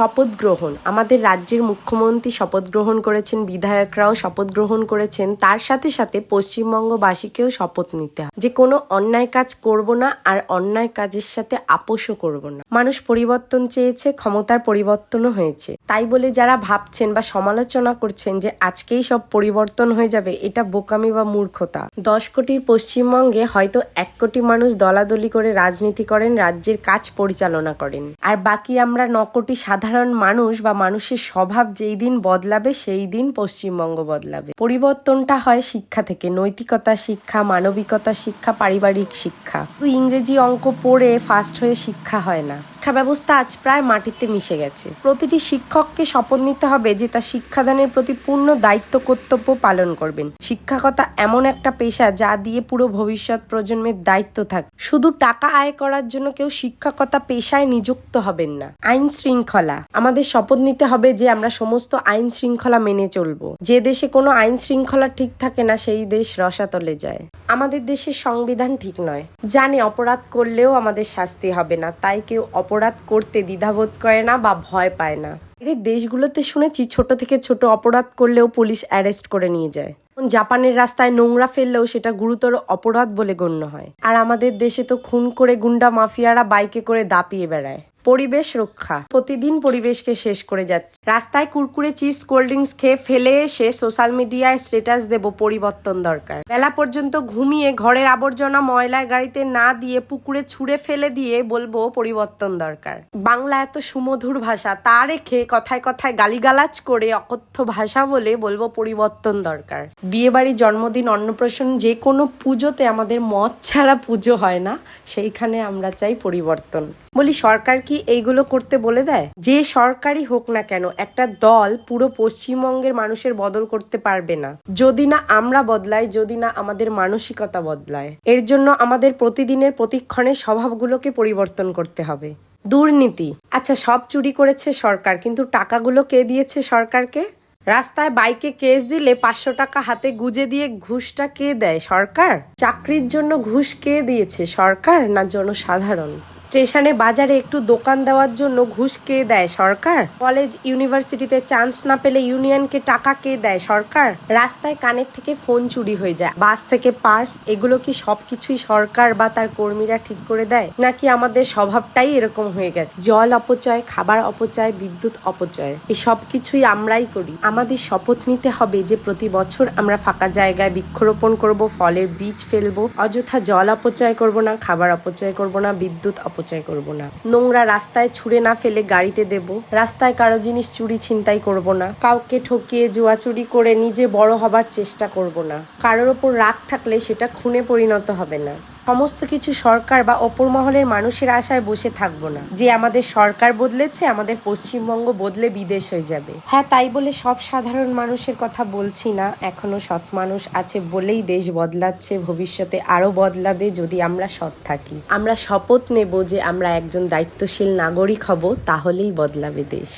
শপথ গ্রহণ, আমাদের রাজ্যের মুখ্যমন্ত্রী শপথ গ্রহণ করেছেন, বিধায়করাও শপথ গ্রহণ করেছেন, তার সাথে সাথে পশ্চিমবঙ্গবাসীকেও শপথ নিতে হয় যে কোনো অন্যায় কাজ করব না, আর অন্যায় কাজের সাথে আপোষও করব না। মানুষ পরিবর্তন চেয়েছে, ক্ষমতার পরিবর্তনও হয়েছে। তাই বলে যারা ভাবছেন বা সমালোচনা করছেন যে আজকেই সব পরিবর্তন হয়ে যাবে, এটা বোকামি বা মূর্খতা। 10 কোটির পশ্চিমবঙ্গে হয়তো 1 কোটি মানুষ দলাদলি করে রাজনীতি করেন, রাজ্যের কাজ পরিচালনা করেন, আর বাকি আমরা 9 কোটি সাধারণ মানুষ বা মানুষের স্বভাব যেই দিন বদলাবে সেই দিন পশ্চিমবঙ্গ বদলাবে। পরিবর্তনটা হয় শিক্ষা থেকে, নৈতিকতা শিক্ষা, মানবিকতা শিক্ষা, পারিবারিক শিক্ষা। ইংরেজি অঙ্ক পড়ে ফার্স্ট হয়ে শিক্ষা হয় না। শিক্ষা ব্যবস্থা আজ প্রায় মাটিতে মিশে গেছে। প্রতিটি শিক্ষককে শপথ নিতে হবে যে তার শিক্ষাদানের প্রতি পূর্ণ দায়িত্ব কর্তব্য পালন করবেন। শিক্ষকতা এমন একটা পেশা যা দিয়ে পুরো ভবিষ্যৎ প্রজন্মের দায়িত্ব থাকে। শুধু টাকা আয় করার জন্য কেউ শিক্ষকতা পেশায় নিযুক্ত হবেন না। আইন শৃঙ্খলা, আমাদের শপথ নিতে হবে যে আমরা সমস্ত আইন শৃঙ্খলা মেনে চলবো। যে দেশে কোনো আইন শৃঙ্খলা ঠিক থাকে না সেই দেশ রসাতলে যায়। আমাদের দেশের সংবিধান ঠিক নয়, জানে অপরাধ করলেও আমাদের শাস্তি হবে না, তাই কেউ অপরাধ করতে দ্বিধাবোধ করে না বা ভয় পায় না। এই দেশগুলোতে শুনেছি ছোট থেকে ছোট অপরাধ করলেও পুলিশ অ্যারেস্ট করে নিয়ে যায়। জাপানের রাস্তায় নোংরা ফেললেও সেটা গুরুতর অপরাধ বলে গণ্য হয়। আর আমাদের দেশে তো খুন করে গুন্ডা মাফিয়ারা বাইকে করে দাপিয়ে বেড়ায়। পরিবেশ রক্ষা, প্রতিদিন পরিবেশকে শেষ করে যাচ্ছে। রাস্তায় কুরকুরে, চিপস, কোল্ড ড্রিঙ্কস খেয়ে ফেলে এসে সোশ্যাল মিডিয়ায় স্ট্যাটাস দেব পরিবর্তন দরকার। বেলা পর্যন্ত ঘুমিয়ে ঘরের আবর্জনা ময়লার গাড়িতে না দিয়ে পুকুরে ছুঁড়ে ফেলে দিয়ে বলবো পরিবর্তন দরকার। বাংলা এত সুমধুর ভাষা, তা রেখে কথায় কথায় গালিগালাজ করে অকথ্য ভাষা বলে বলবো পরিবর্তন দরকার। বিয়ে বাড়ি, জন্মদিন, অন্নপ্রাশন, যে কোনো পুজোতে আমাদের মদ ছাড়া পুজো হয় না, সেইখানে আমরা চাই পরিবর্তন। বলি সরকার কি এইগুলো করতে বলে দেয়? যে সরকারই হোক না কেন, একটা দল পুরো পশ্চিমবঙ্গের মানুষের বদল করতে পারবে না যদি না আমরা বদলাই, যদি না আমাদের মানসিকতা বদলায়। এর জন্য আমাদের প্রতিদিনের প্রতিক্ষণের স্বভাবগুলোকে পরিবর্তন করতে হবে। দুর্নীতি, আচ্ছা সব চুরি করেছে সরকার, কিন্তু টাকাগুলো কে দিয়েছে সরকারকে? রাস্তায় বাইকে কেস দিলে 500 টাকা হাতে গুজে দিয়ে ঘুষটা কে দেয়? সরকার। চাকরির জন্য ঘুষ কে দিয়েছে? সরকার না জনসাধারণ? স্টেশনে বাজারে একটু দোকান দেওয়ার জন্য ঘুষ কে দেয়? সরকার। কলেজ ইউনিভার্সিটিতে চান্স না পেলে ইউনিয়নকে টাকা কে দেয়? সরকার। রাস্তায় কানের থেকে ফোন চুরি হয়ে যায়, বাস থেকে পার্স, এগুলো কি সবকিছুই সরকার বা তার কর্মীরা ঠিক করে দেয়? নাকি আমাদের স্বভাবটাই এরকম হয়ে গেছে? জল অপচয়, খাবার অপচয়, বিদ্যুৎ অপচয়, এই সব কিছুই আমরাই করি। আমাদের শপথ নিতে হবে যে প্রতি বছর আমরা ফাঁকা জায়গায় বৃক্ষরোপণ করব, ফলের বীজ ফেলবো, অযথা জল অপচয় করব না, খাবার অপচয় করব না, বিদ্যুৎ অপচয় করব না, নোংরা রাস্তায় ছুঁড়ে না ফেলে গাড়িতে দেব, রাস্তায় কারো জিনিস চুরি ছিনতাই করব না, কাউকে ঠকিয়ে জুয়া চুরি করে নিজে বড় হবার চেষ্টা করব না, কারোর ওপর রাগ থাকলে সেটা খুনে পরিণত হবে না। সমস্ত কিছু সরকার বা অপর মহলের মানুষের আশায় বসে থাকবো না যে আমাদের সরকার বদলেছে, আমাদের পশ্চিমবঙ্গ বদলে বিদেশ হয়ে যাবে। হ্যাঁ, তাই বলে সব সাধারণ মানুষের কথা বলছি না, এখনো সৎ মানুষ আছে বলেই দেশ বদলাচ্ছে, ভবিষ্যতে আরো বদলাবে যদি আমরা সৎ থাকি। আমরা শপথ নেব যে আমরা একজন দায়িত্বশীল নাগরিক হব, তাহলেই বদলাবে দেশ।